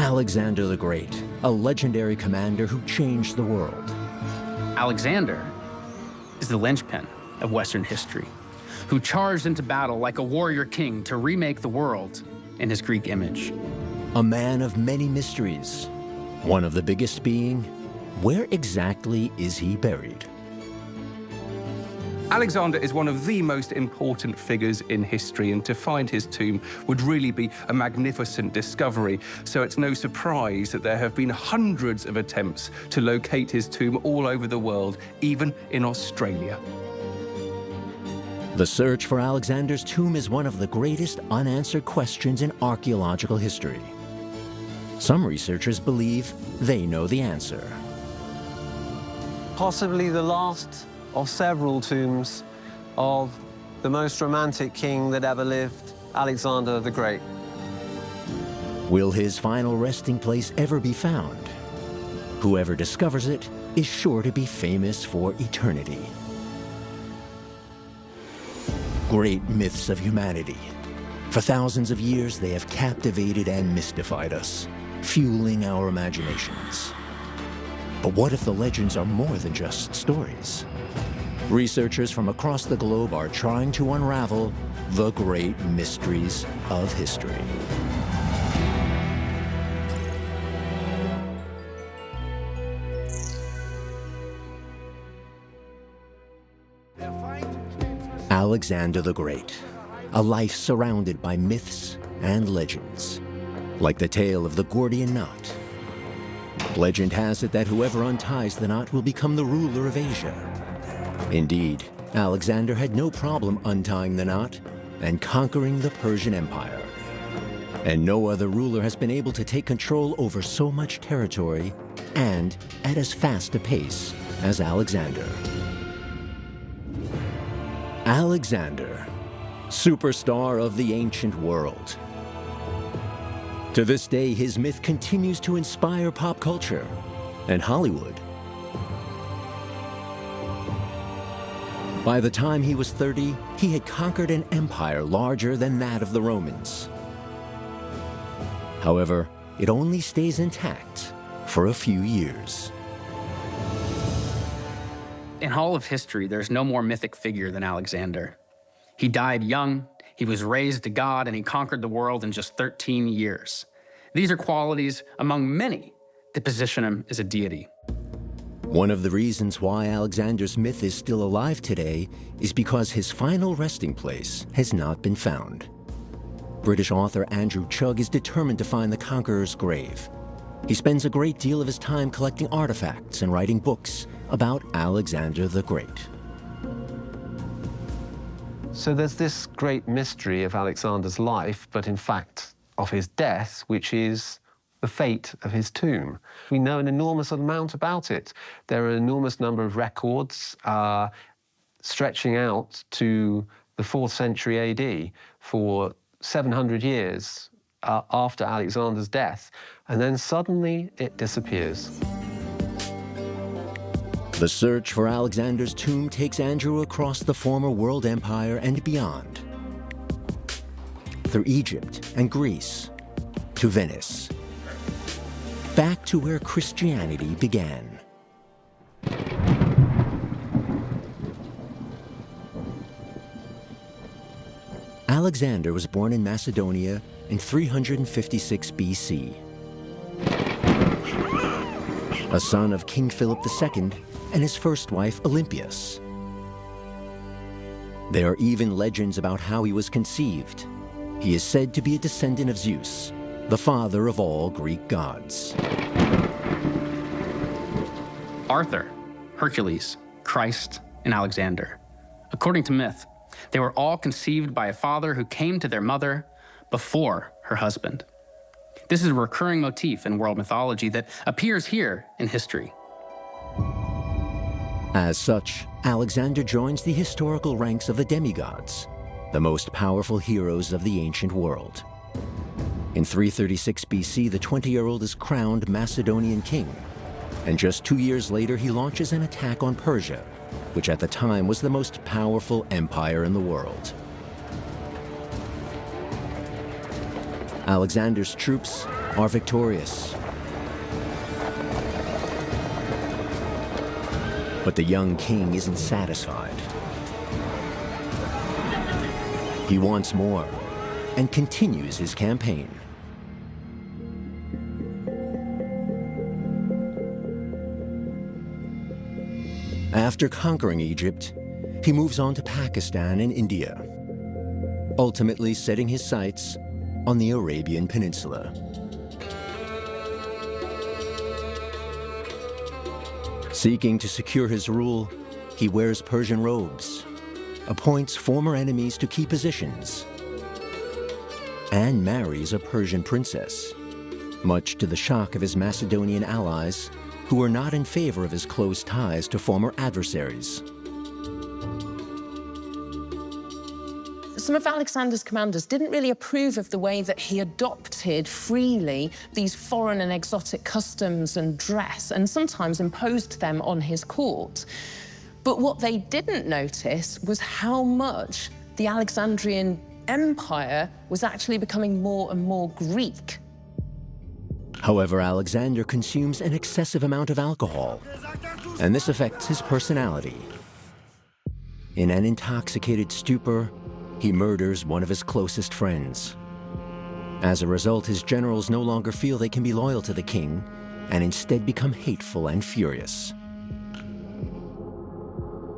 Alexander the Great, a legendary commander who changed the world. Alexander is the linchpin of Western history, who charged into battle like a warrior king to remake the world in his Greek image. A man of many mysteries, one of the biggest being, where exactly is he buried? Alexander is one of the most important figures in history, and to find his tomb would really be a magnificent discovery. So it's no surprise that there have been hundreds of attempts to locate his tomb all over the world, even in Australia. The search for Alexander's tomb is one of the greatest unanswered questions in archaeological history. Some researchers believe they know the answer. Possibly the last of several tombs of the most romantic king that ever lived, Alexander the Great. Will his final resting place ever be found? Whoever discovers it is sure to be famous for eternity. Great myths of humanity. For thousands of years, they have captivated and mystified us, fueling our imaginations. But what if the legends are more than just stories? Researchers from across the globe are trying to unravel the great mysteries of history. Alexander the Great, a life surrounded by myths and legends, like the tale of the Gordian knot. Legend has it that whoever unties the knot will become the ruler of Asia. Indeed, Alexander had no problem untying the knot and conquering the Persian Empire. And no other ruler has been able to take control over so much territory and at as fast a pace as Alexander. Alexander, superstar of the ancient world. To this day, his myth continues to inspire pop culture and Hollywood. By the time he was 30, he had conquered an empire larger than that of the Romans. However, it only stays intact for a few years. In all of history, there's no more mythic figure than Alexander. He died young, he was raised a god, and he conquered the world in just 13 years. These are qualities, among many, that position him as a deity. One of the reasons why Alexander's myth is still alive today is because his final resting place has not been found. British author Andrew Chugg is determined to find the conqueror's grave. He spends a great deal of his time collecting artifacts and writing books about Alexander the Great. So there's this great mystery of Alexander's life, but in fact of his death, which is the fate of his tomb. We know an enormous amount about it. There are an enormous number of records stretching out to the 4th century AD for 700 years after Alexander's death, and then suddenly it disappears. The search for Alexander's tomb takes Andrew across the former world empire and beyond, through Egypt and Greece, to Venice, back to where Christianity began. Alexander was born in Macedonia in 356 BC. A son of King Philip II and his first wife, Olympias. There are even legends about how he was conceived. He is said to be a descendant of Zeus, the father of all Greek gods. Arthur, Hercules, Christ, and Alexander. According to myth, they were all conceived by a father who came to their mother before her husband. This is a recurring motif in world mythology that appears here in history. As such, Alexander joins the historical ranks of the demigods, the most powerful heroes of the ancient world. In 336 BC, the 20-year-old is crowned Macedonian king, and just 2 years later, he launches an attack on Persia, which at the time was the most powerful empire in the world. Alexander's troops are victorious. But the young king isn't satisfied. He wants more and continues his campaign. After conquering Egypt, he moves on to Pakistan and India, ultimately setting his sights on the Arabian Peninsula. Seeking to secure his rule, he wears Persian robes, appoints former enemies to key positions, and marries a Persian princess, much to the shock of his Macedonian allies, who were not in favor of his close ties to former adversaries. Some of Alexander's commanders didn't really approve of the way that he adopted freely these foreign and exotic customs and dress, and sometimes imposed them on his court. But what they didn't notice was how much the Alexandrian Empire was actually becoming more and more Greek. However, Alexander consumes an excessive amount of alcohol, and this affects his personality. In an intoxicated stupor, he murders one of his closest friends. As a result, his generals no longer feel they can be loyal to the king, and instead become hateful and furious.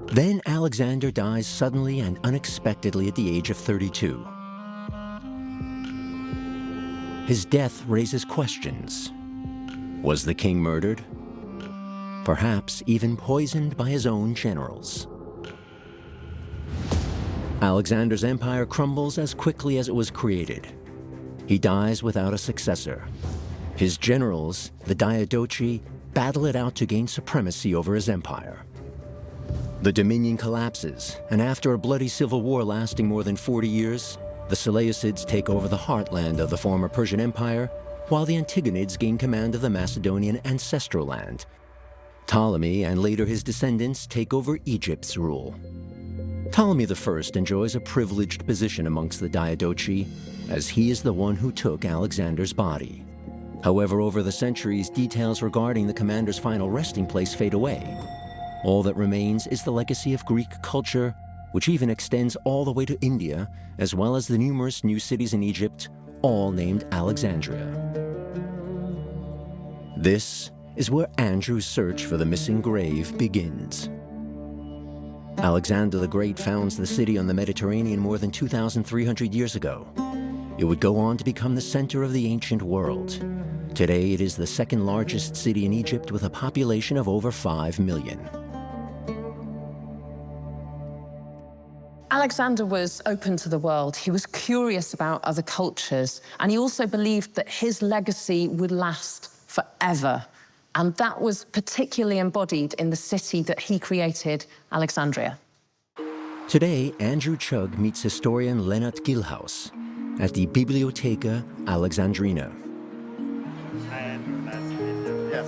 Then Alexander dies suddenly and unexpectedly at the age of 32. His death raises questions. Was the king murdered? Perhaps even poisoned by his own generals. Alexander's empire crumbles as quickly as it was created. He dies without a successor. His generals, the Diadochi, battle it out to gain supremacy over his empire. The dominion collapses, and after a bloody civil war lasting more than 40 years, the Seleucids take over the heartland of the former Persian Empire, while the Antigonids gain command of the Macedonian ancestral land. Ptolemy and later his descendants take over Egypt's rule. Ptolemy I enjoys a privileged position amongst the Diadochi, as he is the one who took Alexander's body. However, over the centuries, details regarding the commander's final resting place fade away. All that remains is the legacy of Greek culture, which even extends all the way to India, as well as the numerous new cities in Egypt, all named Alexandria. This is where Andrew's search for the missing grave begins. Alexander the Great founds the city on the Mediterranean more than 2,300 years ago. It would go on to become the center of the ancient world. Today, it is the second largest city in Egypt with a population of over 5 million. Alexander was open to the world. He was curious about other cultures, and he also believed that his legacy would last forever. And that was particularly embodied in the city that he created, Alexandria. Today, Andrew Chugg meets historian Lennart Gilhaus at the Bibliotheca Alexandrina. Hi, Andrew. Nice to meet you. Yes.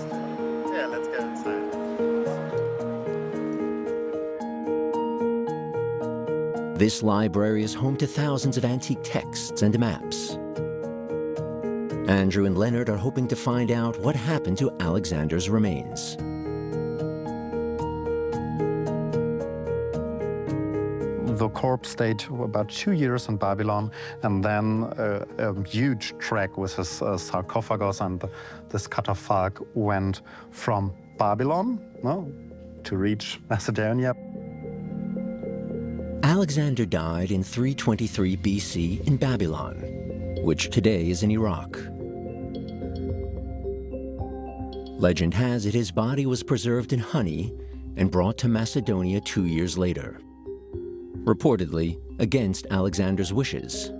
Yeah, let's go inside. This library is home to thousands of antique texts and maps. Andrew and Leonard are hoping to find out what happened to Alexander's remains. The corpse stayed about 2 years in Babylon, and then a huge trek with his sarcophagus and this catafalque went from Babylon to reach Macedonia. Alexander died in 323 BC in Babylon, which today is in Iraq. Legend has it his body was preserved in honey and brought to Macedonia 2 years later, reportedly against Alexander's wishes.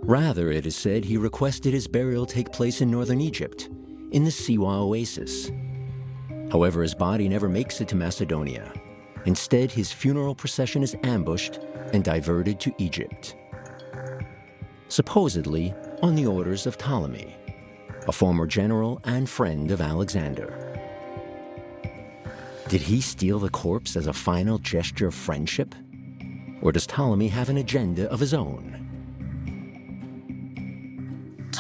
Rather, it is said he requested his burial take place in northern Egypt, in the Siwa oasis. However, his body never makes it to Macedonia. Instead, his funeral procession is ambushed and diverted to Egypt, supposedly on the orders of Ptolemy, a former general and friend of Alexander. Did he steal the corpse as a final gesture of friendship? Or does Ptolemy have an agenda of his own?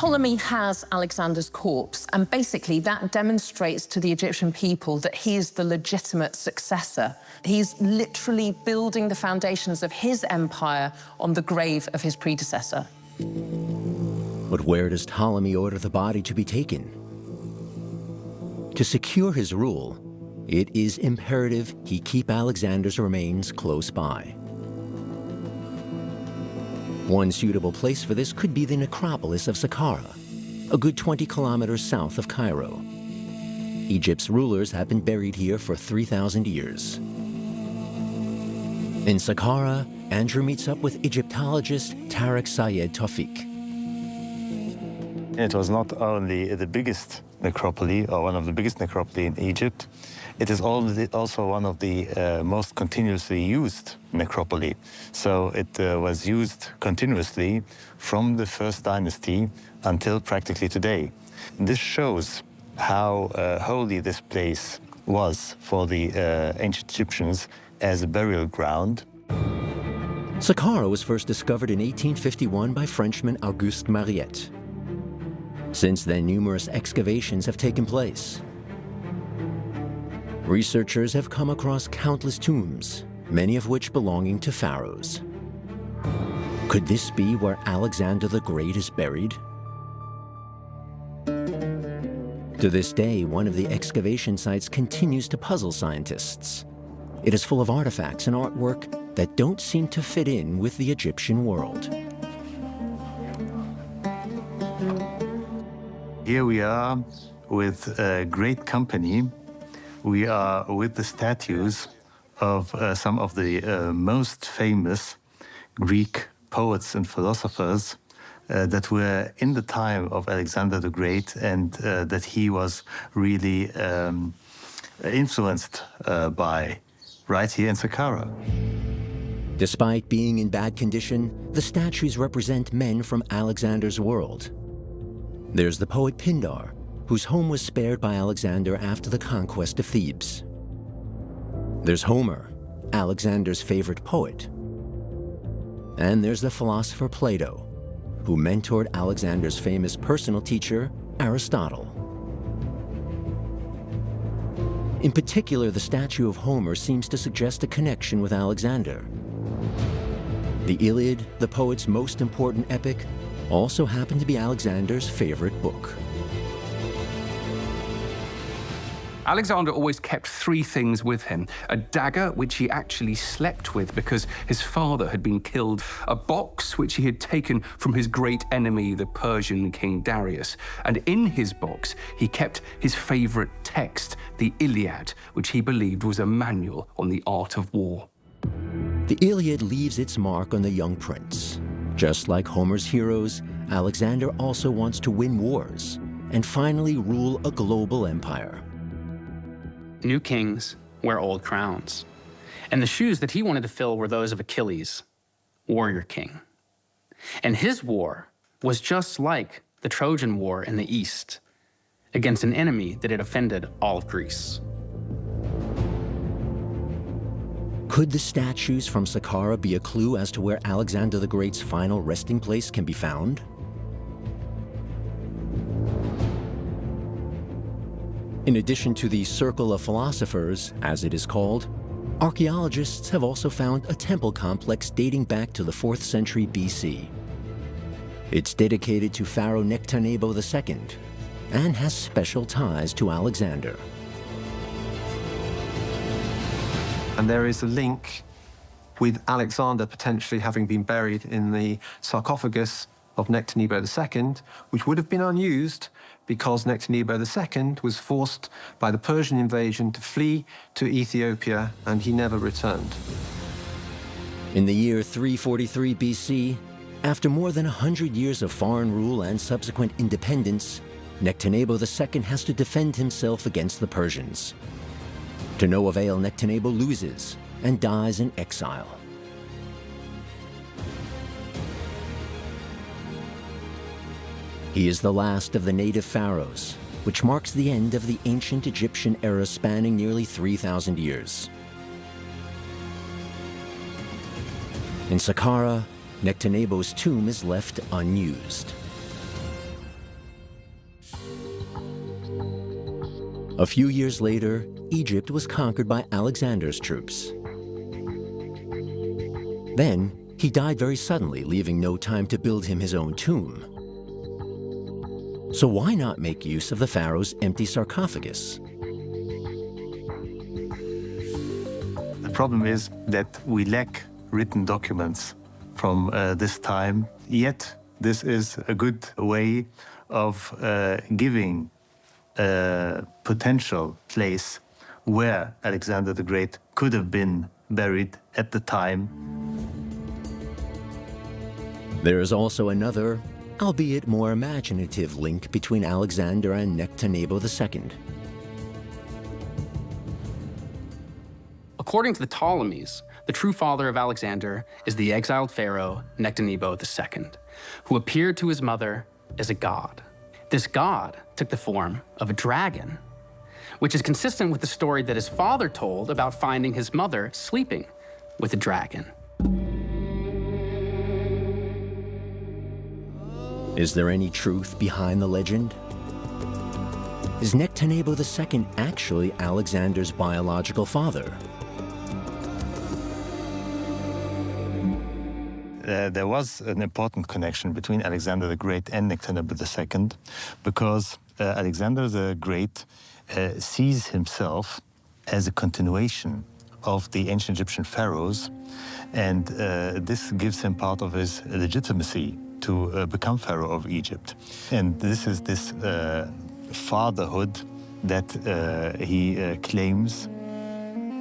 Ptolemy has Alexander's corpse, and basically that demonstrates to the Egyptian people that he is the legitimate successor. He's literally building the foundations of his empire on the grave of his predecessor. But where does Ptolemy order the body to be taken? To secure his rule, it is imperative he keep Alexander's remains close by. One suitable place for this could be the necropolis of Saqqara, a good 20 kilometers south of Cairo. Egypt's rulers have been buried here for 3,000 years. In Saqqara, Andrew meets up with Egyptologist Tarek Sayed Tawfiq. It was not only the biggest necropoli, or one of the biggest necropoli in Egypt, it is also one of the most continuously used necropoli. So it was used continuously from the first dynasty until practically today. This shows how holy this place was for the ancient Egyptians as a burial ground. Saqqara was first discovered in 1851 by Frenchman Auguste Mariette. Since then, numerous excavations have taken place. Researchers have come across countless tombs, many of which belonging to pharaohs. Could this be where Alexander the Great is buried? To this day, one of the excavation sites continues to puzzle scientists. It is full of artifacts and artwork that don't seem to fit in with the Egyptian world. Here we are with a great company. We are with the statues of some of the most famous Greek poets and philosophers that were in the time of Alexander the Great, and that he was really influenced by, right here in Saqqara. Despite being in bad condition, the statues represent men from Alexander's world. There's the poet Pindar, whose home was spared by Alexander after the conquest of Thebes. There's Homer, Alexander's favorite poet. And there's the philosopher Plato, who mentored Alexander's famous personal teacher, Aristotle. In particular, the statue of Homer seems to suggest a connection with Alexander. The Iliad, the poet's most important epic, also happened to be Alexander's favorite book. Alexander always kept three things with him: a dagger, which he actually slept with because his father had been killed, a box which he had taken from his great enemy, the Persian King Darius, and in his box he kept his favorite text, the Iliad, which he believed was a manual on the art of war. The Iliad leaves its mark on the young prince. Just like Homer's heroes, Alexander also wants to win wars and finally rule a global empire. New kings wear old crowns, and the shoes that he wanted to fill were those of Achilles, warrior king. And his war was just like the Trojan War in the East, against an enemy that had offended all of Greece. Could the statues from Saqqara be a clue as to where Alexander the Great's final resting place can be found? In addition to the Circle of Philosophers, as it is called, archaeologists have also found a temple complex dating back to the 4th century BC. It's dedicated to Pharaoh Nectanebo II and has special ties to Alexander. And there is a link with Alexander potentially having been buried in the sarcophagus of Nectanebo II, which would have been unused because Nectanebo II was forced by the Persian invasion to flee to Ethiopia, and he never returned. In the year 343 BC, after more than 100 years of foreign rule and subsequent independence, Nectanebo II has to defend himself against the Persians. To no avail, Nectanebo loses and dies in exile. He is the last of the native pharaohs, which marks the end of the ancient Egyptian era spanning nearly 3,000 years. In Saqqara, Nectanebo's tomb is left unused. A few years later, Egypt was conquered by Alexander's troops. Then, he died very suddenly, leaving no time to build him his own tomb. So why not make use of the pharaoh's empty sarcophagus? The problem is that we lack written documents from this time, yet this is a good way of giving a potential place where Alexander the Great could have been buried at the time. There is also another, albeit more imaginative, link between Alexander and Nectanebo II. According to the Ptolemies, the true father of Alexander is the exiled pharaoh Nectanebo II, who appeared to his mother as a god. This god took the form of a dragon, which is consistent with the story that his father told about finding his mother sleeping with a dragon. Is there any truth behind the legend? Is Nectanebo II actually Alexander's biological father? There was an important connection between Alexander the Great and Nectanebo II, because Alexander the Great sees himself as a continuation of the ancient Egyptian pharaohs, and this gives him part of his legitimacy to become pharaoh of Egypt. And this is this fatherhood that he claims.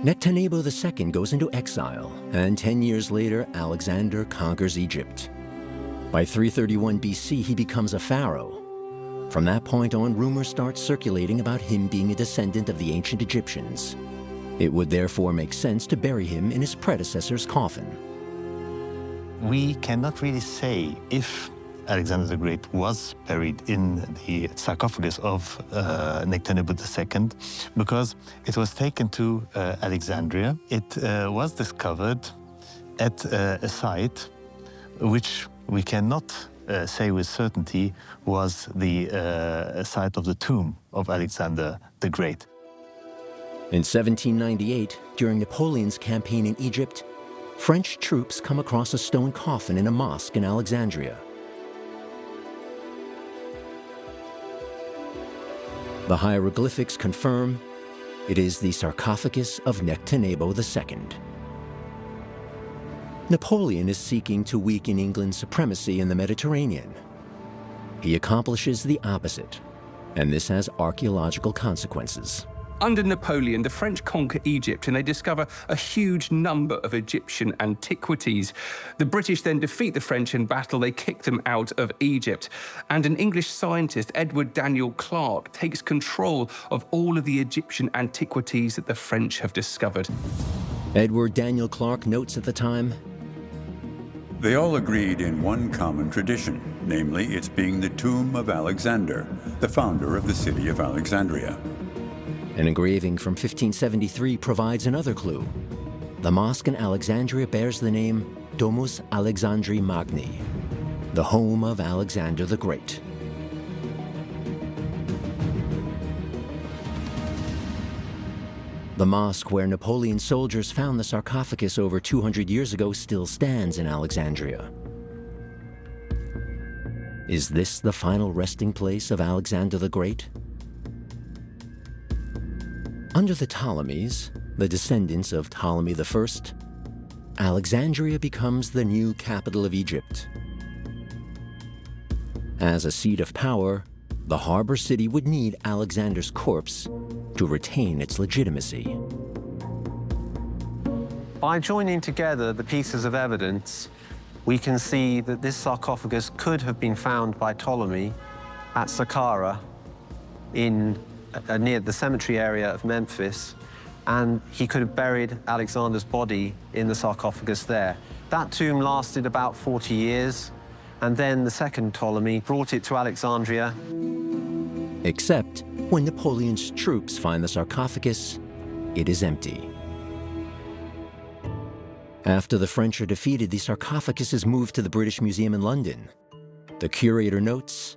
Nectanebo II goes into exile, and 10 years later, Alexander conquers Egypt. By 331 BC, he becomes a pharaoh. From that point on, rumors start circulating about him being a descendant of the ancient Egyptians. It would therefore make sense to bury him in his predecessor's coffin. We cannot really say if Alexander the Great was buried in the sarcophagus of Nectanebo II, because it was taken to Alexandria. It was discovered at a site which we cannot say with certainty was the site of the tomb of Alexander the Great. In 1798, during Napoleon's campaign in Egypt, French troops come across a stone coffin in a mosque in Alexandria. The hieroglyphics confirm it is the sarcophagus of Nectanebo II. Napoleon is seeking to weaken England's supremacy in the Mediterranean. He accomplishes the opposite, and this has archaeological consequences. Under Napoleon, the French conquer Egypt and they discover a huge number of Egyptian antiquities. The British then defeat the French in battle. They kick them out of Egypt. And an English scientist, Edward Daniel Clarke, takes control of all of the Egyptian antiquities that the French have discovered. Edward Daniel Clarke notes at the time, "They all agreed in one common tradition, namely its being the tomb of Alexander, the founder of the city of Alexandria." An engraving from 1573 provides another clue. The mosque in Alexandria bears the name Domus Alexandri Magni, the home of Alexander the Great. The mosque where Napoleon's soldiers found the sarcophagus over 200 years ago still stands in Alexandria. Is this the final resting place of Alexander the Great? Under the Ptolemies, the descendants of Ptolemy I, Alexandria becomes the new capital of Egypt. As a seat of power, the harbor city would need Alexander's corpse to retain its legitimacy. By joining together the pieces of evidence, we can see that this sarcophagus could have been found by Ptolemy at Saqqara in near the cemetery area of Memphis, and he could have buried Alexander's body in the sarcophagus there. That tomb lasted about 40 years, and then the second Ptolemy brought it to Alexandria. Except when Napoleon's troops find the sarcophagus, it is empty. After the French are defeated, the sarcophagus is moved to the British Museum in London. The curator notes,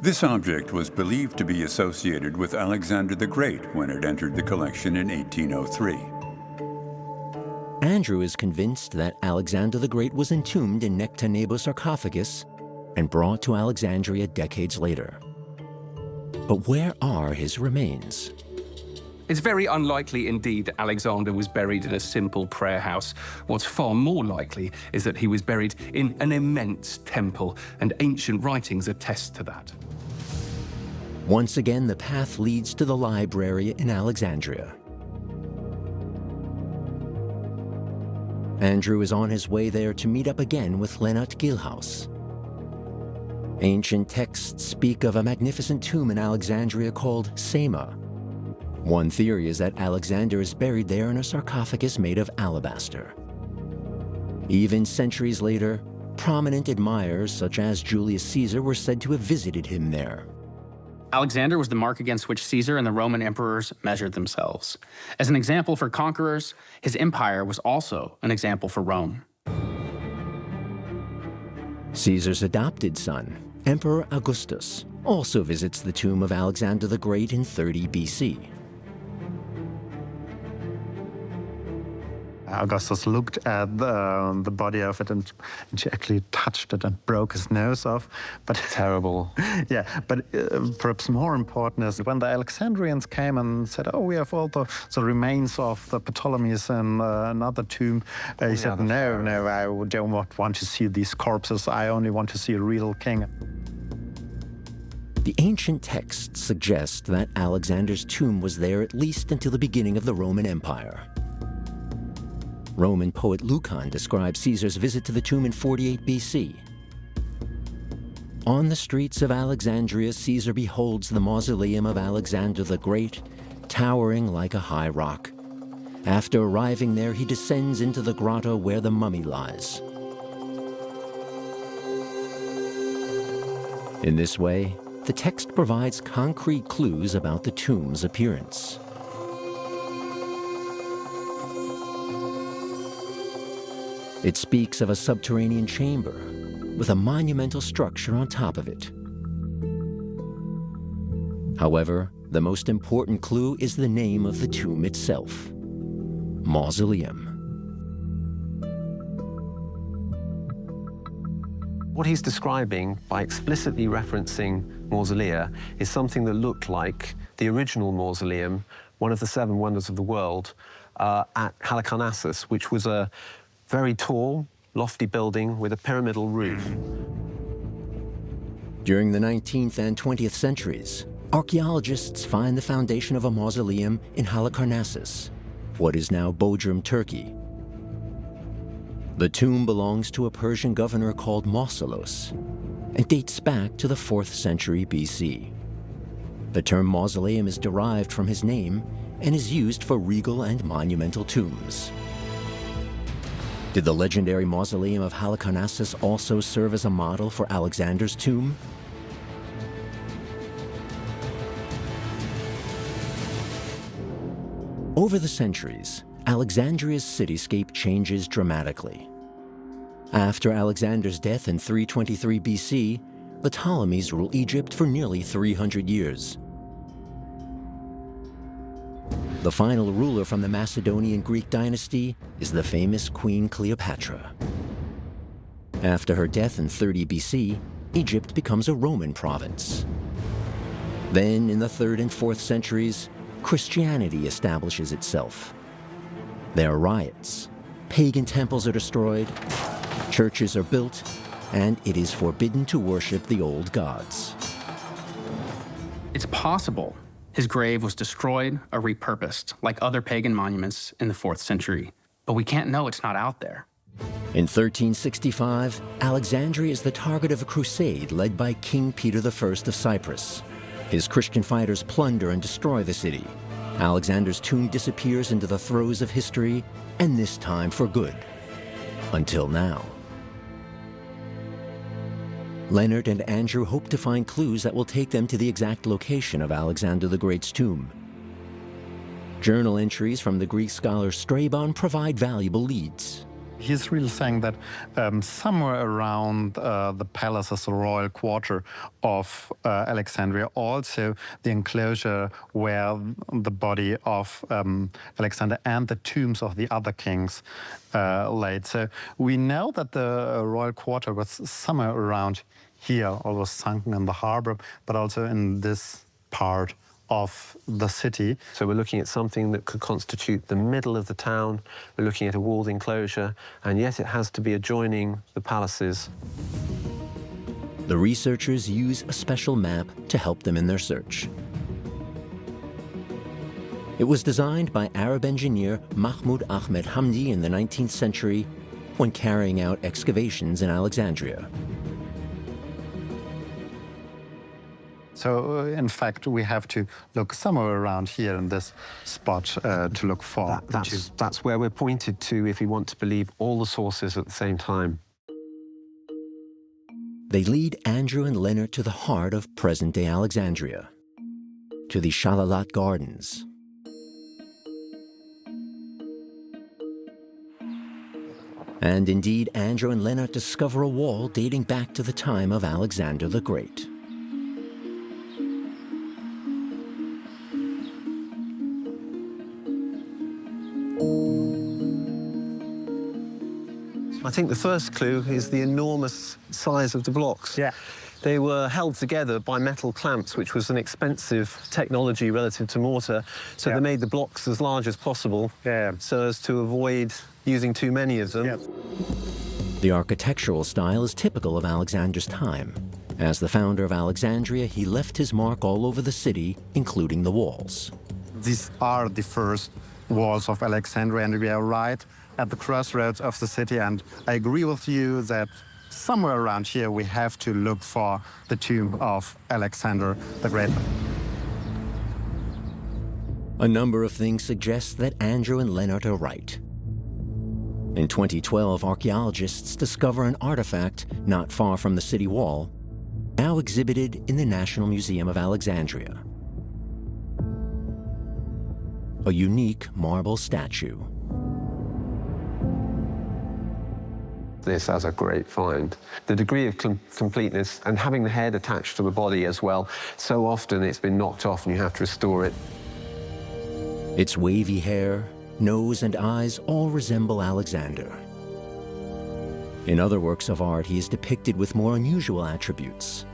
This object was believed to be associated with Alexander the Great when it entered the collection in 1803. Andrew is convinced that Alexander the Great was entombed in Nectanebo sarcophagus and brought to Alexandria decades later. But where are his remains? It's very unlikely indeed that Alexander was buried in a simple prayer house. What's far more likely is that he was buried in an immense temple, and ancient writings attest to that. Once again, the path leads to the library in Alexandria. Andrew is on his way there to meet up again with Lennart Gilhaus. Ancient texts speak of a magnificent tomb in Alexandria called Sema. One theory is that Alexander is buried there in a sarcophagus made of alabaster. Even centuries later, prominent admirers such as Julius Caesar were said to have visited him there. Alexander was the mark against which Caesar and the Roman emperors measured themselves. As an example for conquerors, his empire was also an example for Rome. Caesar's adopted son, Emperor Augustus, also visits the tomb of Alexander the Great in 30 BC. Augustus looked at the body of it and she actually touched it and broke his nose off. But Terrible. yeah, but perhaps more important is when the Alexandrians came and said, oh, we have all the remains of the Ptolemies in another tomb. He said, no, I don't want to see these corpses. I only want to see a real king. The ancient texts suggest that Alexander's tomb was there at least until the beginning of the Roman Empire. Roman poet Lucan describes Caesar's visit to the tomb in 48 BC. On the streets of Alexandria, Caesar beholds the mausoleum of Alexander the Great, towering like a high rock. After arriving there, he descends into the grotto where the mummy lies. In this way, the text provides concrete clues about the tomb's appearance. It speaks of a subterranean chamber with a monumental structure on top of it. However, the most important clue is the name of the tomb itself: Mausoleum. What he's describing by explicitly referencing mausolea is something that looked like the original mausoleum, one of the 7 wonders of the world, at Halicarnassus, which was a very tall, lofty building with a pyramidal roof. During the 19th and 20th centuries, archaeologists find the foundation of a mausoleum in Halicarnassus, what is now Bodrum, Turkey. The tomb belongs to a Persian governor called Mausolos and dates back to the 4th century BC. The term mausoleum is derived from his name and is used for regal and monumental tombs. Did the legendary mausoleum of Halicarnassus also serve as a model for Alexander's tomb? Over the centuries, Alexandria's cityscape changes dramatically. After Alexander's death in 323 BC, the Ptolemies ruled Egypt for nearly 300 years. The final ruler from the Macedonian Greek dynasty is the famous Queen Cleopatra. After her death in 30 BC, Egypt becomes a Roman province. Then, in the 3rd and 4th centuries, Christianity establishes itself. There are riots, pagan temples are destroyed, churches are built, and it is forbidden to worship the old gods. It's possible his grave was destroyed or repurposed, like other pagan monuments in the 4th century. But we can't know it's not out there. In 1365, Alexandria is the target of a crusade led by King Peter I of Cyprus. His Christian fighters plunder and destroy the city. Alexander's tomb disappears into the throes of history, and this time for good. Until now. Leonard and Andrew hope to find clues that will take them to the exact location of Alexander the Great's tomb. Journal entries from the Greek scholar Strabon provide valuable leads. He's really saying that somewhere around the palaces, the royal quarter of Alexandria, also the enclosure where the body of Alexander and the tombs of the other kings laid. So we know that the royal quarter was somewhere around here, almost sunken in the harbor, but also in this part of the city. So we're looking at something that could constitute the middle of the town. We're looking at a walled enclosure, and yet it has to be adjoining the palaces. The researchers use a special map to help them in their search. It was designed by Arab engineer Mahmoud Ahmed Hamdi in the 19th century when carrying out excavations in Alexandria. So, in fact, we have to look somewhere around here in this spot to look for the tomb. That's where we're pointed to if we want to believe all the sources at the same time. They lead Andrew and Leonard to the heart of present-day Alexandria, to the Shalalat Gardens. And indeed, Andrew and Leonard discover a wall dating back to the time of Alexander the Great. I think the first clue is the enormous size of the blocks. Yeah. They were held together by metal clamps, which was an expensive technology relative to mortar. So they made the blocks as large as possible so as to avoid using too many of them. Yeah. The architectural style is typical of Alexander's time. As the founder of Alexandria, he left his mark all over the city, including the walls. These are the first walls of Alexandria, and we are right at the crossroads of the city, and I agree with you that somewhere around here we have to look for the tomb of Alexander the Great. A number of things suggest that Andrew and Leonard are right. In 2012, archaeologists discover an artifact not far from the city wall, now exhibited in the National Museum of Alexandria. A unique marble statue. This as a great find. The degree of completeness and having the head attached to the body as well. So often it's been knocked off and you have to restore it. Its wavy hair, nose, and eyes all resemble Alexander. In other works of art, he is depicted with more unusual attributes,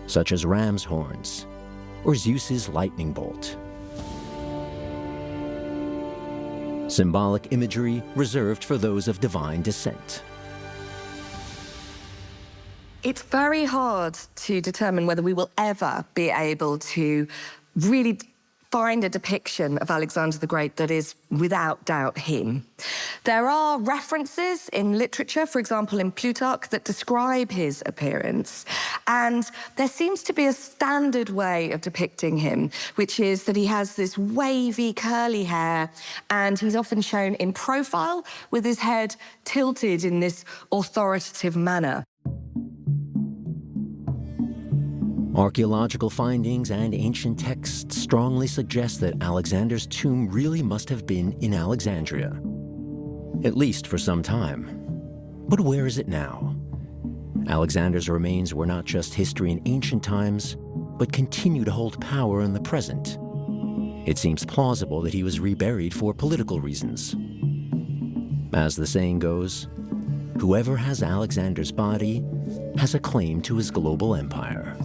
such as ram's horns or Zeus's lightning bolt. Symbolic imagery reserved for those of divine descent. It's very hard to determine whether we will ever be able to really find a depiction of Alexander the Great that is without doubt him. There are references in literature, for example in Plutarch, that describe his appearance, and there seems to be a standard way of depicting him, which is that he has this wavy, curly hair, and he's often shown in profile with his head tilted in this authoritative manner. Archaeological findings and ancient texts strongly suggest that Alexander's tomb really must have been in Alexandria, at least for some time. But where is it now? Alexander's remains were not just history in ancient times, but continue to hold power in the present. It seems plausible that he was reburied for political reasons. As the saying goes, whoever has Alexander's body has a claim to his global empire.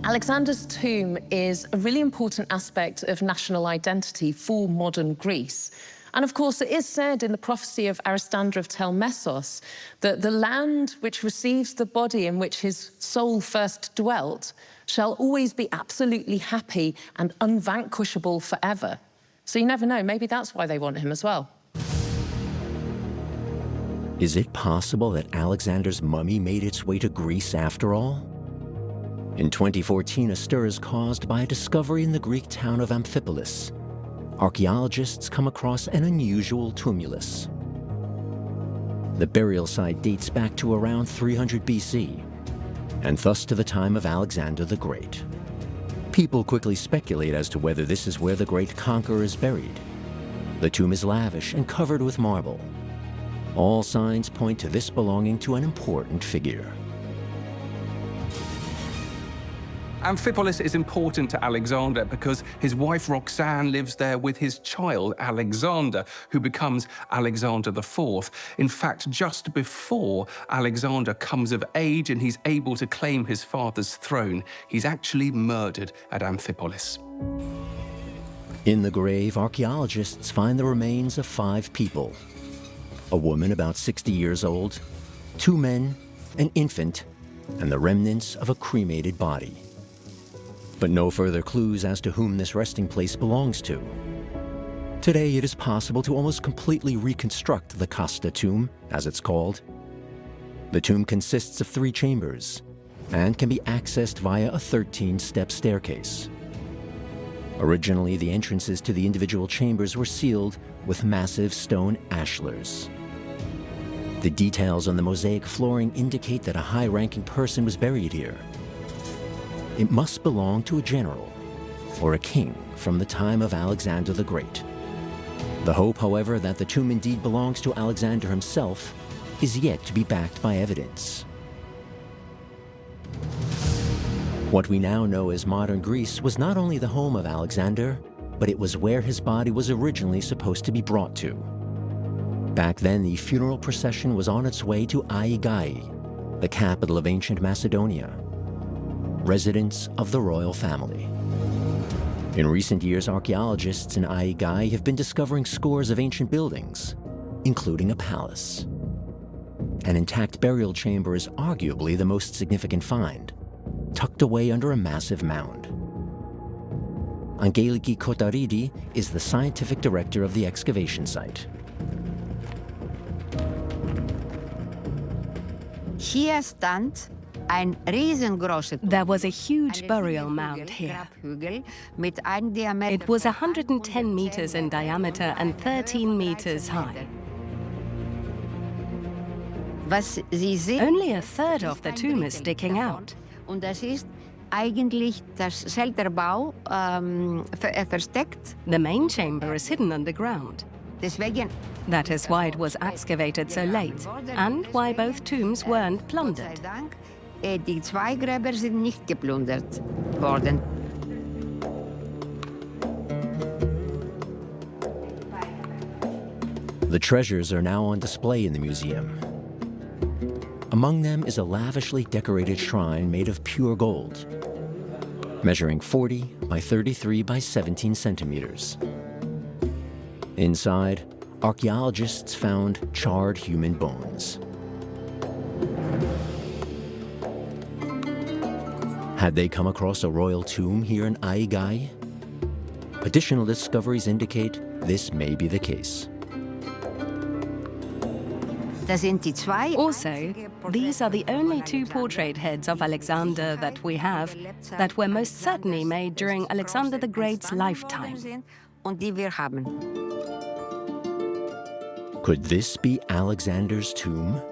Alexander's tomb is a really important aspect of national identity for modern Greece. And of course, it is said in the prophecy of Aristander of Telmessos that the land which receives the body in which his soul first dwelt shall always be absolutely happy and unvanquishable forever. So you never know, maybe that's why they want him as well. Is it possible that Alexander's mummy made its way to Greece after all? In 2014, a stir is caused by a discovery in the Greek town of Amphipolis. Archaeologists come across an unusual tumulus. The burial site dates back to around 300 BC, and thus to the time of Alexander the Great. People quickly speculate as to whether this is where the great conqueror is buried. The tomb is lavish and covered with marble. All signs point to this belonging to an important figure. Amphipolis is important to Alexander because his wife Roxanne lives there with his child Alexander, who becomes Alexander IV. In fact, just before Alexander comes of age and he's able to claim his father's throne, he's actually murdered at Amphipolis. In the grave, archaeologists find the remains of 5 people: a woman about 60 years old, 2 men, an infant, and the remnants of a cremated body. But no further clues as to whom this resting place belongs to. Today, it is possible to almost completely reconstruct the Kasta tomb, as it's called. The tomb consists of 3 chambers and can be accessed via a 13-step staircase. Originally, the entrances to the individual chambers were sealed with massive stone ashlars. The details on the mosaic flooring indicate that a high-ranking person was buried here. It must belong to a general or a king from the time of Alexander the Great. The hope, however, that the tomb indeed belongs to Alexander himself is yet to be backed by evidence. What we now know as modern Greece was not only the home of Alexander, but it was where his body was originally supposed to be brought to. Back then, the funeral procession was on its way to Aigai, the capital of ancient Macedonia, residence of the royal family. In recent years, archaeologists in Aigai have been discovering scores of ancient buildings, including a palace. An intact burial chamber is arguably the most significant find, tucked away under a massive mound. Angeliki Kotaridi is the scientific director of the excavation site. Hier stand ein riesengroßer. There was a huge burial mound here. It was 110 meters in diameter and 13 meters high. Was Sie sehen, Only a third of the tomb is sticking out. und das ist eigentlich das Bau versteckt. The main chamber is hidden underground. Deswegen That is why it was excavated so late, and why both tombs weren't plundered. Dank, die 2 Gräber sind nicht geplündert worden. The treasures are now on display in the museum. Among them is a lavishly decorated shrine made of pure gold, measuring 40 by 33 by 17 centimeters. Inside, archaeologists found charred human bones. Had they come across a royal tomb here in Aigai? Additional discoveries indicate this may be the case. Also, these are the only 2 portrait heads of Alexander that we have that were most certainly made during Alexander the Great's lifetime. Could this be Alexander's tomb?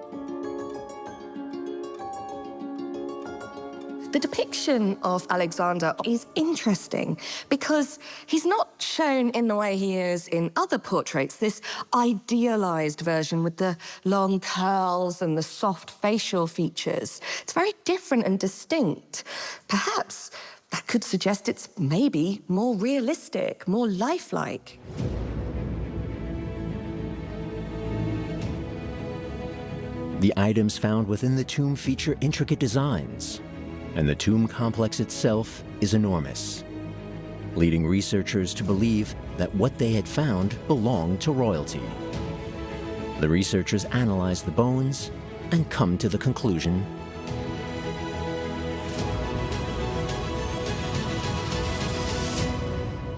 The depiction of Alexander is interesting because he's not shown in the way he is in other portraits, this idealized version with the long curls and the soft facial features. It's very different and distinct. Perhaps that could suggest it's maybe more realistic, more lifelike. The items found within the tomb feature intricate designs, and the tomb complex itself is enormous, leading researchers to believe that what they had found belonged to royalty. The researchers analyze the bones and come to the conclusion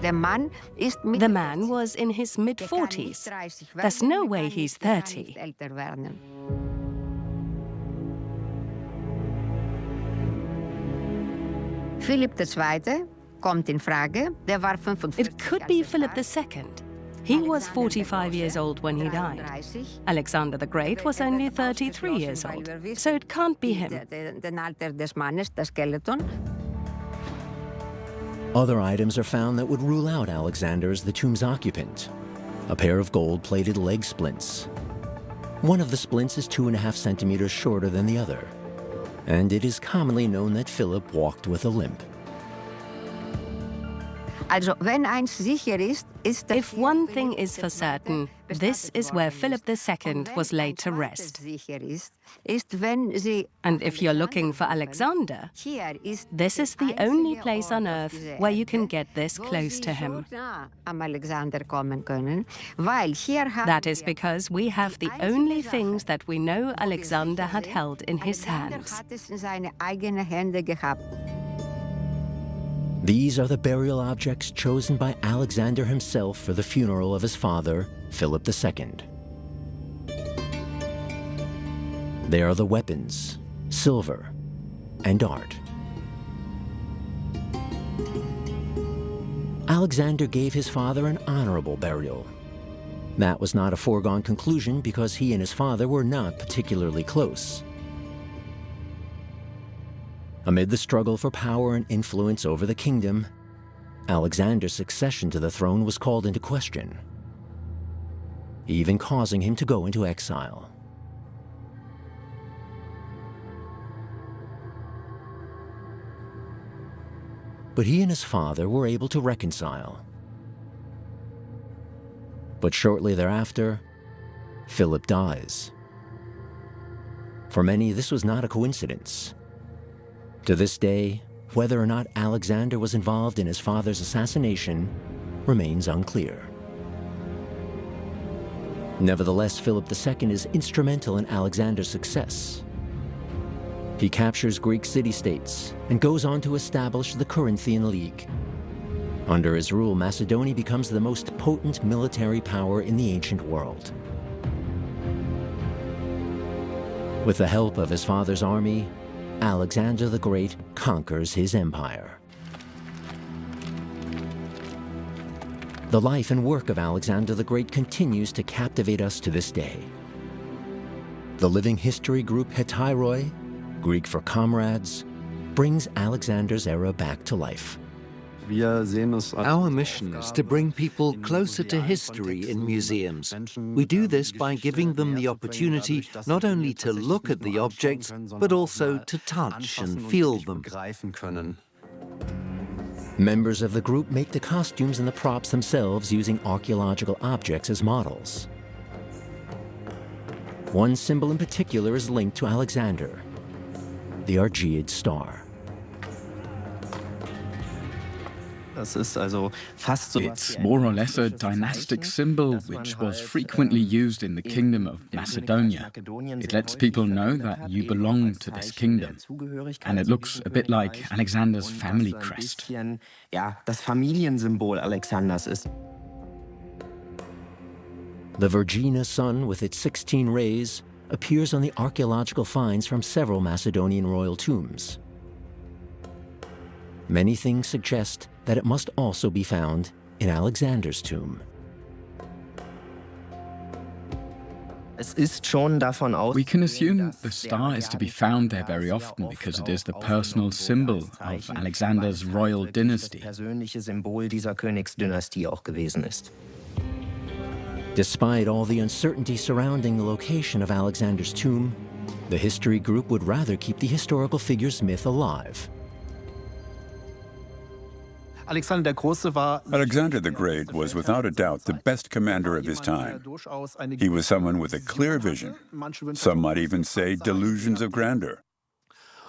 The man was in his mid-40s. There's no way he's 30. Philipp II. Kommt in Frage. Der war 45. It could be Philip II. He was 45 years old when he died. Alexander the Great was only 33 years old, so it can't be him. Den Alter des Mannes, das Skeleton. other items are found that would rule out Alexander as the tomb's occupant. A pair of gold-plated leg splints, One of the splints is 2.5 centimeters shorter than the other, and it is commonly known that Philip walked with a limp. If one thing is for certain, this is where Philip II was laid to rest. And if you're looking for Alexander, this is the only place on earth where you can get this close to him. That is because we have the only things that we know Alexander had held in his hands. These are the burial objects chosen by Alexander himself for the funeral of his father, Philip II. They are the weapons, silver, and art. Alexander gave his father an honorable burial. That was not a foregone conclusion because he and his father were not particularly close. Amid the struggle for power and influence over the kingdom, Alexander's succession to the throne was called into question, even causing him to go into exile. But he and his father were able to reconcile. But shortly thereafter, Philip dies. For many, this was not a coincidence. To this day, whether or not Alexander was involved in his father's assassination remains unclear. Nevertheless, Philip II is instrumental in Alexander's success. He captures Greek city-states and goes on to establish the Corinthian League. Under his rule, Macedonia becomes the most potent military power in the ancient world. With the help of his father's army, Alexander the Great conquers his empire. The life and work of Alexander the Great continues to captivate us to this day. The living history group Hetairoi, Greek for comrades, brings Alexander's era back to life. Our mission is to bring people closer to history in museums. We do this by giving them the opportunity not only to look at the objects, but also to touch and feel them. Members of the group make the costumes and the props themselves using archaeological objects as models. One symbol in particular is linked to Alexander, the Argead star. It's more or less a dynastic symbol which was frequently used in the kingdom of Macedonia. It lets people know that you belong to this kingdom. And it looks a bit like Alexander's family crest. The Vergina sun with its 16 rays appears on the archaeological finds from several Macedonian royal tombs. Many things suggest that it must also be found in Alexander's tomb. We can assume the star is to be found there very often because it is the personal symbol of Alexander's royal dynasty. Despite all the uncertainty surrounding the location of Alexander's tomb, the history group would rather keep the historical figure's myth alive. Alexander the Great was without a doubt the best commander of his time. He was someone with a clear vision. Some might even say delusions of grandeur.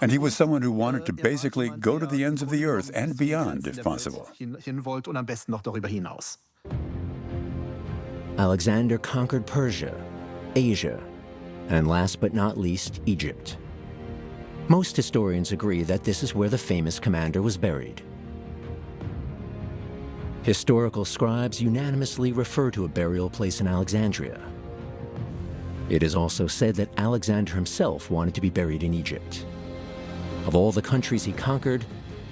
And he was someone who wanted to basically go to the ends of the earth and beyond, if possible. Alexander conquered Persia, Asia, and last but not least, Egypt. Most historians agree that this is where the famous commander was buried. Historical scribes unanimously refer to a burial place in Alexandria. It is also said that Alexander himself wanted to be buried in Egypt. Of all the countries he conquered,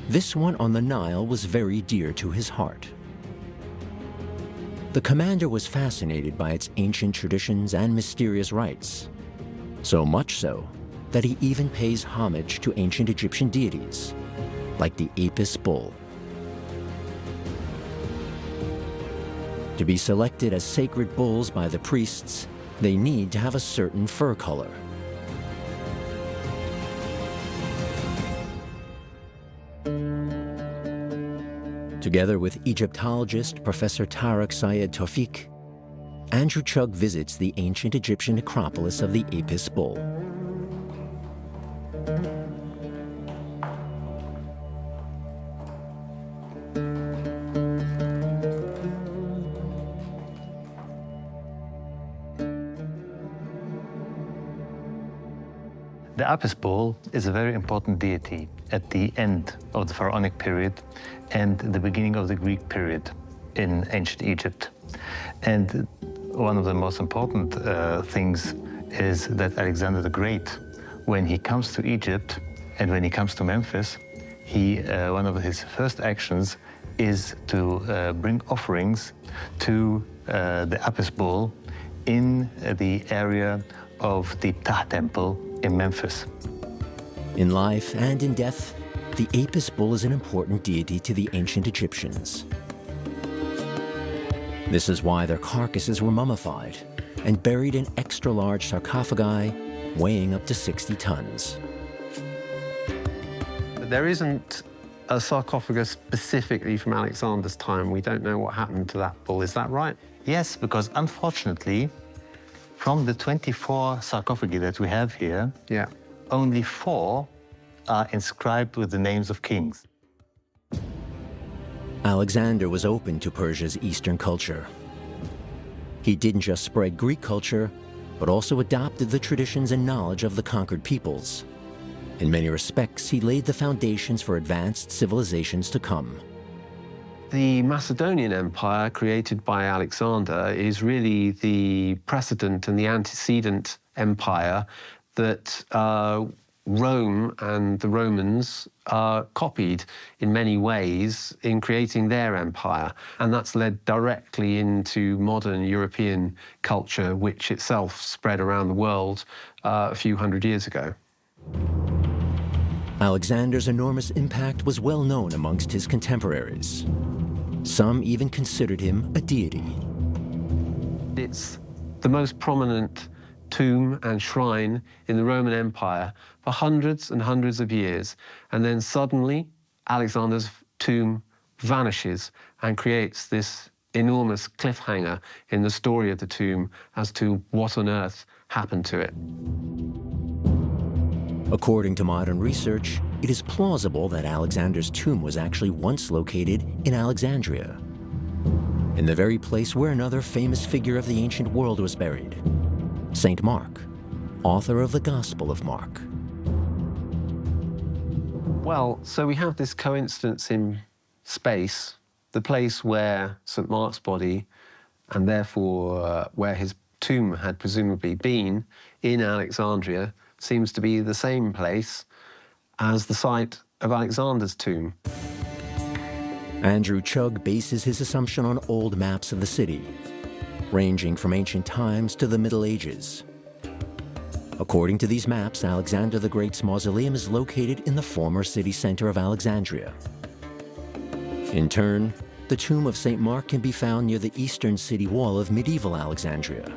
this one on the Nile was very dear to his heart. The commander was fascinated by its ancient traditions and mysterious rites, so much so that he even pays homage to ancient Egyptian deities, like the Apis bull. To be selected as sacred bulls by the priests, they need to have a certain fur color. Together with Egyptologist Professor Tarek Syed Tawfiq, Andrew Chugg visits the ancient Egyptian necropolis of the Ep4. The Ep4 is a very important deity at the end of the Pharaonic period and the beginning of the Greek period in ancient Egypt. And one of the most important things is that Alexander the Great, when he comes to Egypt and when he comes to Memphis, one of his first actions is to bring offerings to the Ep4 in the area of the Ptah Temple in Memphis. In life and in death, the Ep4 is an important deity to the ancient Egyptians. This is why their carcasses were mummified and buried in extra-large sarcophagi weighing up to 60 tons. There isn't a sarcophagus specifically from Alexander's time. We don't know what happened to that bull. Is that right? Yes, because unfortunately, from the 24 sarcophagi that we have here, only 4 are inscribed with the names of kings. Alexander was open to Persia's Eastern culture. He didn't just spread Greek culture, but also adopted the traditions and knowledge of the conquered peoples. In many respects, he laid the foundations for advanced civilizations to come. The Macedonian Empire, created by Alexander, is really the precedent and the antecedent empire that Rome and the Romans copied in many ways in creating their empire. And that's led directly into modern European culture, which itself spread around the world a few hundred years ago. Alexander's enormous impact was well known amongst his contemporaries. Some even considered him a deity. It's the most prominent tomb and shrine in the Roman Empire for hundreds and hundreds of years. And then suddenly, Alexander's tomb vanishes and creates this enormous cliffhanger in the story of the tomb as to what on earth happened to it. According to modern research, it is plausible that Alexander's tomb was actually once located in Alexandria, in the very place where another famous figure of the ancient world was buried, Saint Mark, author of the Gospel of Mark. Well, so we have this coincidence in space, the place where St. Mark's body, and therefore where his tomb had presumably been, in Alexandria, seems to be the same place as the site of Alexander's tomb. Andrew Chugg bases his assumption on old maps of the city, ranging from ancient times to the Middle Ages. According to these maps, Alexander the Great's mausoleum is located in the former city center of Alexandria. In turn, the tomb of St. Mark can be found near the eastern city wall of medieval Alexandria.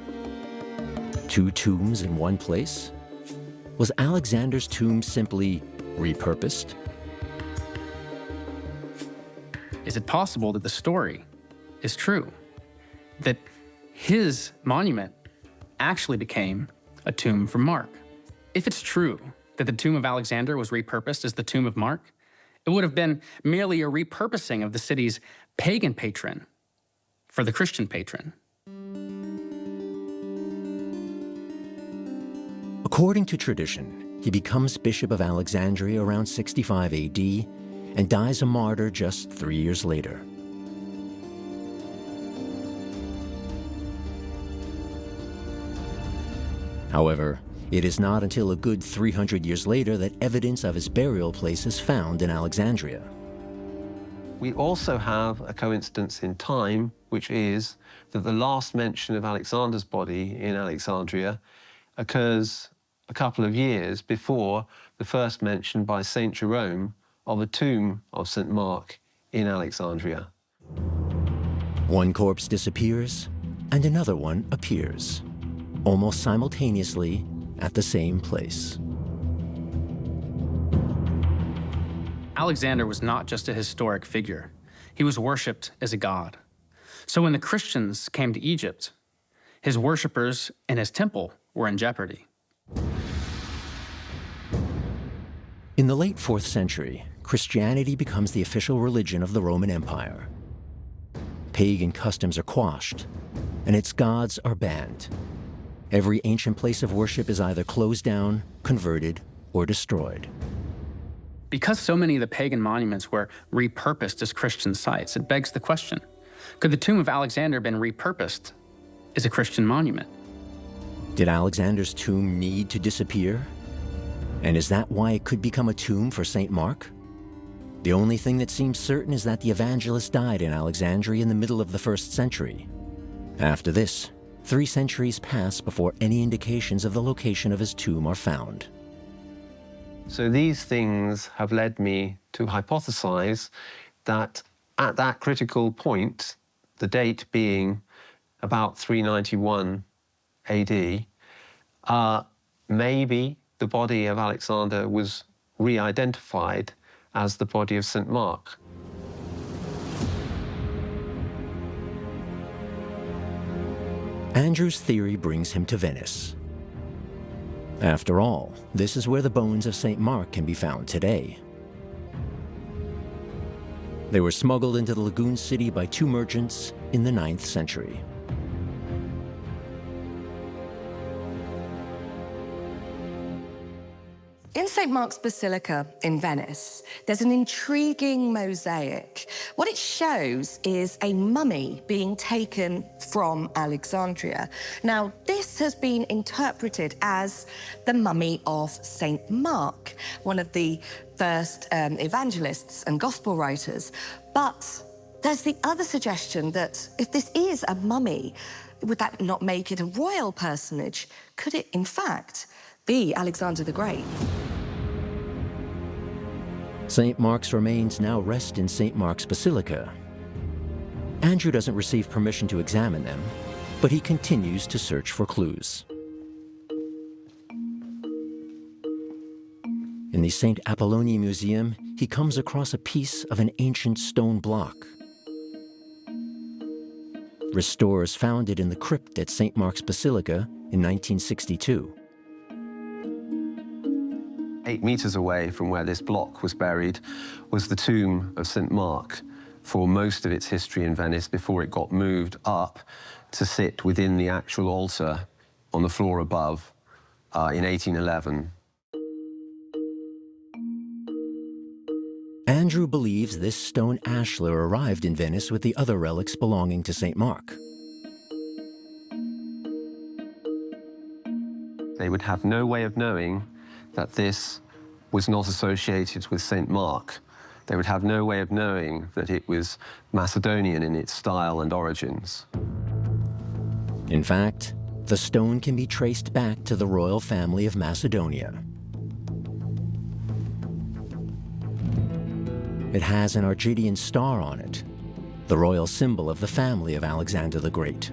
2 tombs in one place? Was Alexander's tomb simply repurposed? Is it possible that the story is true? That his monument actually became a tomb for Mark? If it's true that the tomb of Alexander was repurposed as the tomb of Mark, it would have been merely a repurposing of the city's pagan patron for the Christian patron. According to tradition, he becomes Bishop of Alexandria around 65 AD and dies a martyr just 3 years later. However, it is not until a good 300 years later that evidence of his burial place is found in Alexandria. We also have a coincidence in time, which is that the last mention of Alexander's body in Alexandria occurs a couple of years before the first mention by St. Jerome of a tomb of St. Mark in Alexandria. One corpse disappears, and another one appears. almost simultaneously at the same place. Alexander was not just a historic figure. He was worshipped as a god. So when the Christians came to Egypt, his worshippers and his temple were in jeopardy. In the late 4th century, Christianity becomes the official religion of the Roman Empire. Pagan customs are quashed, and its gods are banned. Every ancient place of worship is either closed down, converted, or destroyed. Because so many of the pagan monuments were repurposed as Christian sites, it begs the question, could the tomb of Alexander have been repurposed as a Christian monument? Did Alexander's tomb need to disappear? And is that why it could become a tomb for St. Mark? The only thing that seems certain is that the evangelist died in Alexandria in the middle of the 1st century. After this, 3 centuries pass before any indications of the location of his tomb are found. So these things have led me to hypothesize that at that critical point, the date being about 391 AD, maybe the body of Alexander was re-identified as the body of St. Mark. Andrew's theory brings him to Venice. After all, this is where the bones of St. Mark can be found today. They were smuggled into the lagoon city by 2 merchants in the 9th century. In St. Mark's Basilica in Venice, there's an intriguing mosaic. What it shows is a mummy being taken from Alexandria. Now, this has been interpreted as the mummy of St. Mark, one of the first evangelists and gospel writers. But there's the other suggestion that if this is a mummy, would that not make it a royal personage? Could it, in fact, be Alexander the Great? St. Mark's remains now rest in St. Mark's Basilica. Andrew doesn't receive permission to examine them, but he continues to search for clues. In the St. Apollonia Museum, he comes across a piece of an ancient stone block. Restorers found it in the crypt at St. Mark's Basilica in 1962. 8 meters away from where this block was buried was the tomb of St. Mark for most of its history in Venice before it got moved up to sit within the actual altar on the floor above in 1811. Andrew believes this stone ashlar arrived in Venice with the other relics belonging to St. Mark. They would have no way of knowing that this was not associated with St. Mark. They would have no way of knowing that it was Macedonian in its style and origins. In fact, the stone can be traced back to the royal family of Macedonia. It has an Argidian star on it, the royal symbol of the family of Alexander the Great.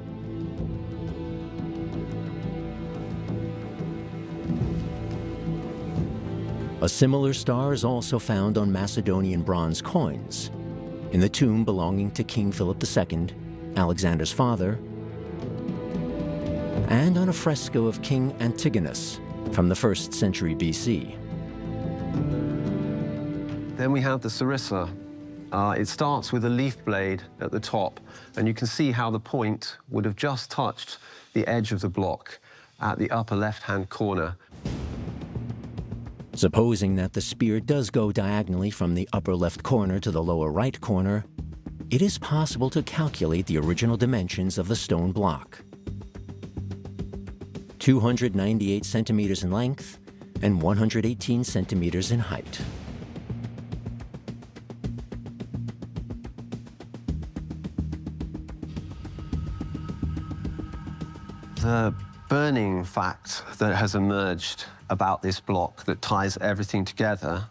A similar star is also found on Macedonian bronze coins, in the tomb belonging to King Philip II, Alexander's father, and on a fresco of King Antigonus from the 1st century BC. Then we have the sarissa. It starts with a leaf blade at the top, and you can see how the point would have just touched the edge of the block at the upper left-hand corner. Supposing that the spear does go diagonally from the upper left corner to the lower right corner, it is possible to calculate the original dimensions of the stone block. 298 centimeters in length and 118 centimeters in height. The burning fact that has emerged about this block that ties everything together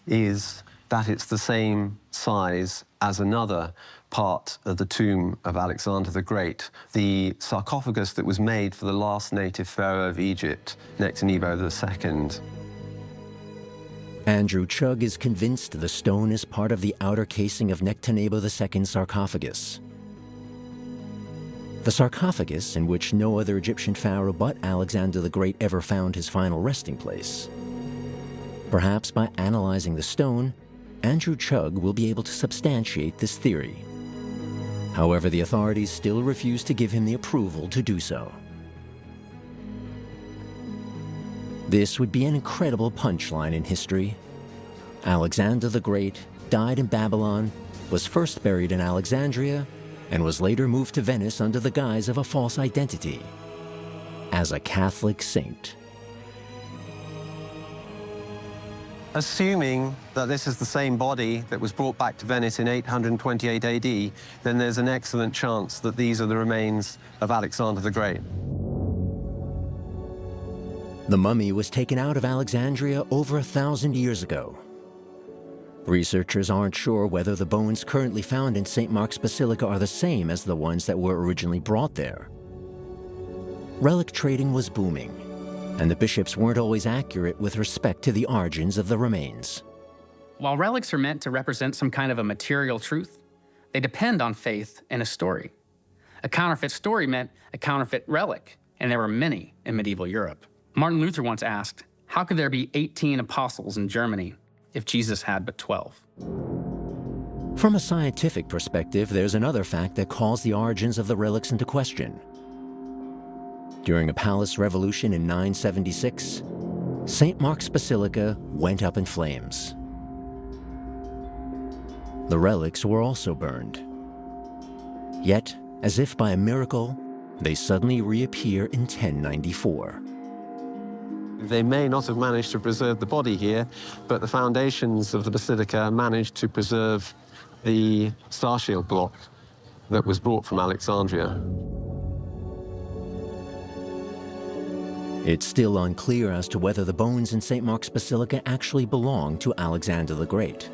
is that it's the same size as another part of the tomb of Alexander the Great, the sarcophagus that was made for the last native pharaoh of Egypt, Nectanebo II. Andrew Chugg is convinced the stone is part of the outer casing of Nectanebo II's sarcophagus. The sarcophagus, in which no other Egyptian pharaoh but Alexander the Great ever found his final resting place. Perhaps by analyzing the stone, Andrew Chugg will be able to substantiate this theory. However, the authorities still refuse to give him the approval to do so. This would be an incredible punchline in history. Alexander the Great died in Babylon, was first buried in Alexandria, and was later moved to Venice under the guise of a false identity, as a Catholic saint. Assuming that this is the same body that was brought back to Venice in 828 AD, then there's an excellent chance that these are the remains of Alexander the Great. The mummy was taken out of Alexandria over 1,000 years ago. Researchers aren't sure whether the bones currently found in St. Mark's Basilica are the same as the ones that were originally brought there. Relic trading was booming, and the bishops weren't always accurate with respect to the origins of the remains. While relics are meant to represent some kind of a material truth, they depend on faith and a story. A counterfeit story meant a counterfeit relic, and there were many in medieval Europe. Martin Luther once asked, how could there be 18 apostles in Germany if Jesus had but 12? From a scientific perspective, there's another fact that calls the origins of the relics into question. During a palace revolution in 976, St. Mark's Basilica went up in flames. The relics were also burned. Yet, as if by a miracle, they suddenly reappear in 1094. They may not have managed to preserve the body here, but the foundations of the basilica managed to preserve the star shield block that was brought from Alexandria. It's still unclear as to whether the bones in St. Mark's Basilica actually belong to Alexander the Great.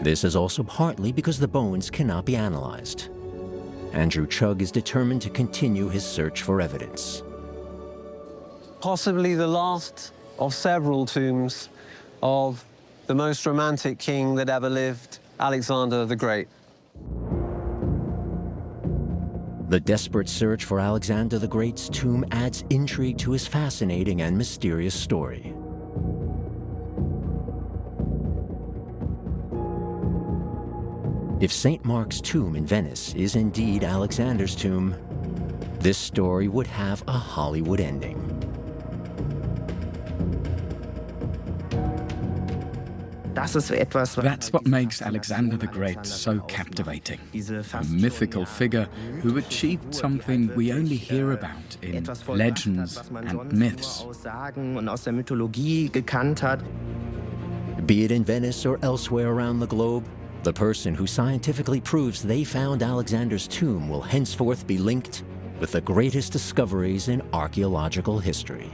This is also partly because the bones cannot be analyzed. Andrew Chugg is determined to continue his search for evidence. Possibly the last of several tombs of the most romantic king that ever lived, Alexander the Great. The desperate search for Alexander the Great's tomb adds intrigue to his fascinating and mysterious story. If St. Mark's tomb in Venice is indeed Alexander's tomb, this story would have a Hollywood ending. That's what makes Alexander the Great so captivating. A mythical figure who achieved something we only hear about in legends and myths. Be it in Venice or elsewhere around the globe, the person who scientifically proves they found Alexander's tomb will henceforth be linked with the greatest discoveries in archaeological history.